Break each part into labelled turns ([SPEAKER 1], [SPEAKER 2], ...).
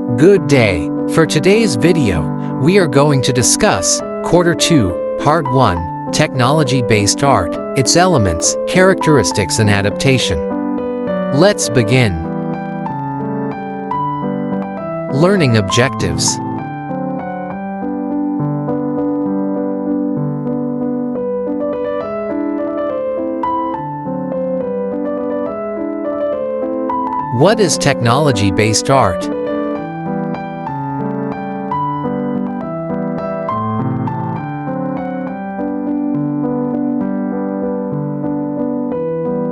[SPEAKER 1] Good day. For today's video, we are going to discuss Quarter 2, Part 1, Technology-Based Art, its elements, characteristics and adaptation. Let's begin. Learning objectives. What is technology-based art?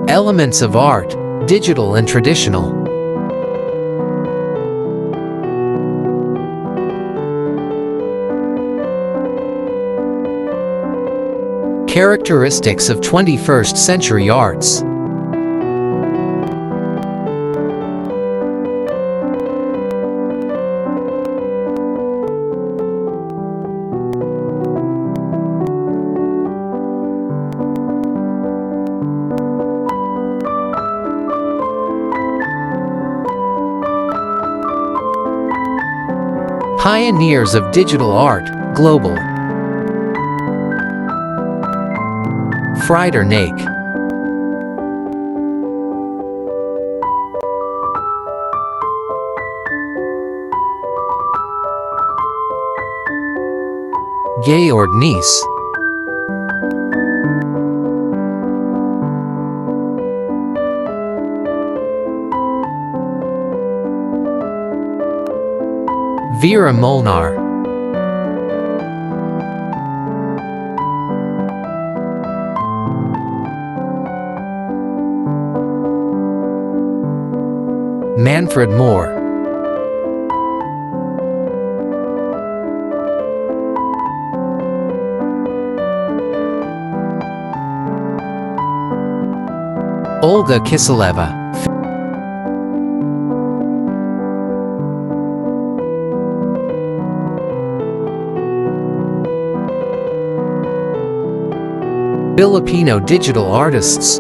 [SPEAKER 1] Elements of art, digital and traditional. Characteristics of 21st century arts. Pioneers of digital art, global. Frieder Nake. Georg Nies. Vera Molnar. Manfred Mohr. Olga Kiseleva. Filipino digital artists.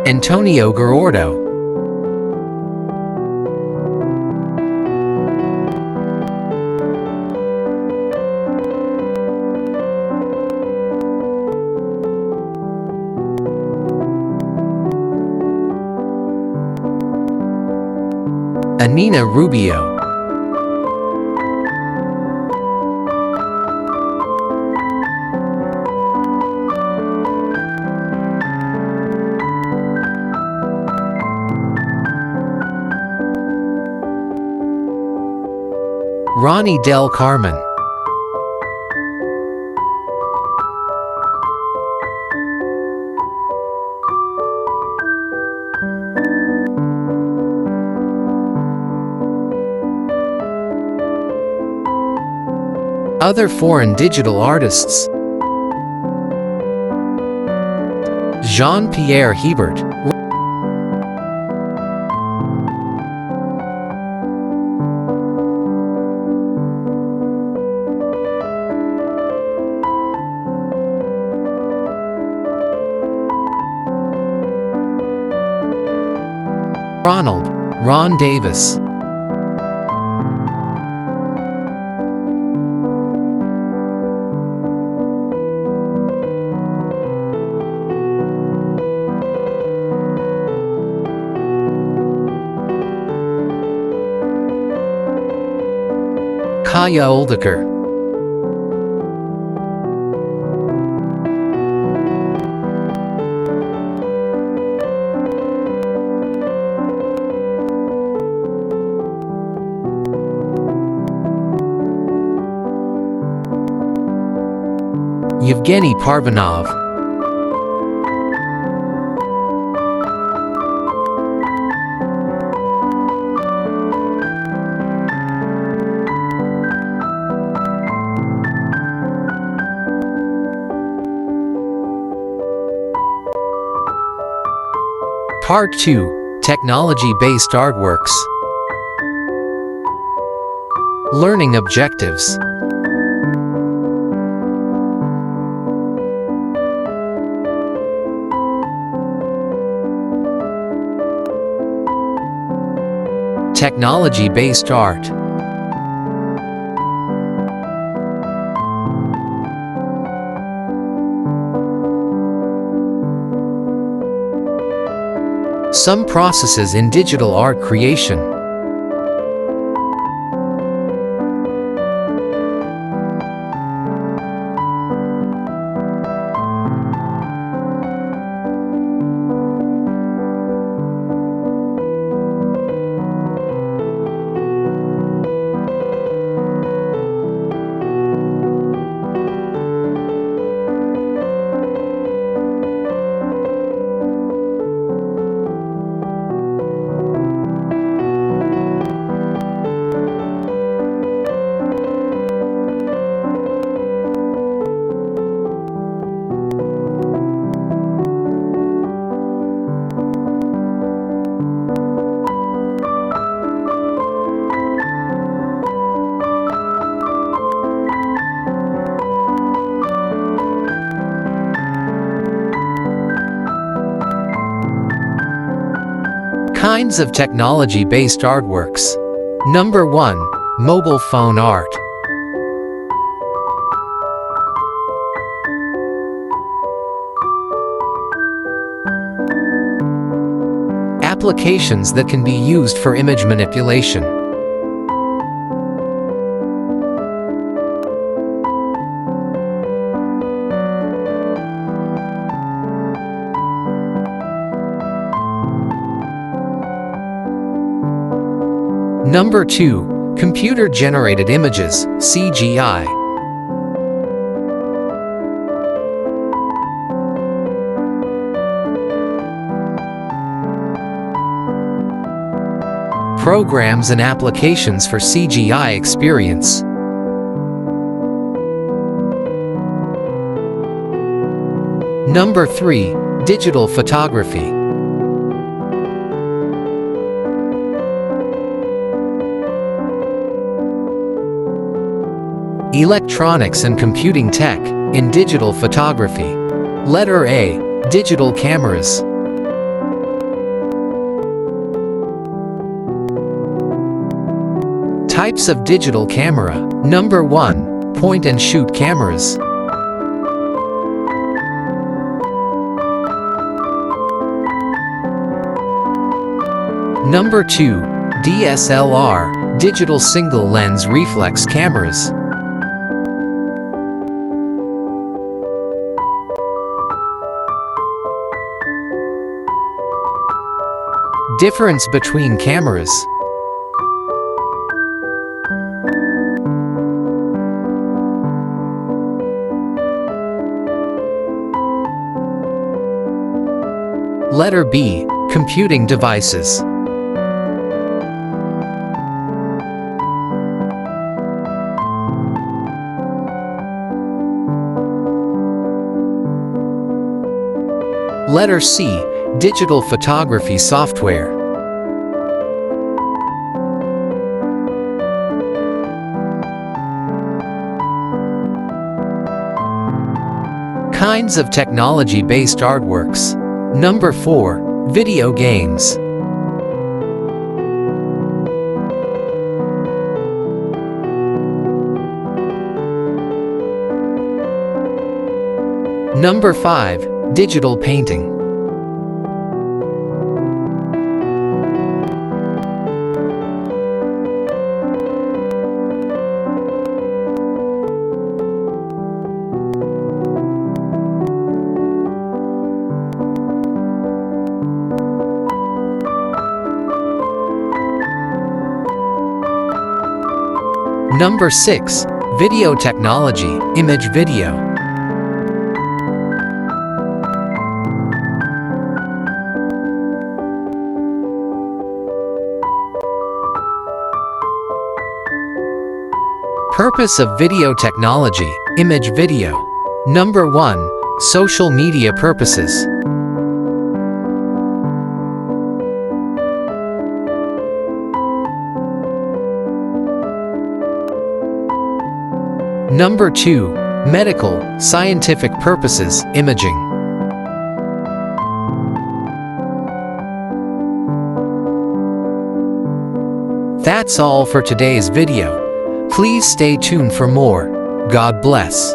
[SPEAKER 1] Antonio Gorordo. Anina Rubio. Ronnie Del Carmen. Other foreign digital artists. Jean-Pierre Hebert. Ron Davis. Kaya Oldaker. Yevgeny Parvanov. Part 2, Technology-Based Artworks. Learning objectives. Technology-based art. Some processes in digital art creation. Kinds of technology-based artworks. Number 1. Mobile phone art. Applications that can be used for image manipulation. Number 2. Computer-generated images, CGI. Programs and applications for CGI experience. Number 3. Digital photography. Electronics and computing tech in digital photography. Letter A. Digital cameras. Types of digital camera. Number 1. Point-and-shoot cameras. Number 2. DSLR, digital single-lens reflex cameras. Difference between cameras. Letter B. Computing devices. Letter C. Digital photography software. Kinds of technology-based artworks. Number 4. Video games. Number 5. Digital painting. Number 6. Video technology, image video. Purpose of video technology, image video. Number 1. Social media purposes. Number 2. Medical, scientific purposes, imaging. That's all for today's video. Please stay tuned for more. God bless.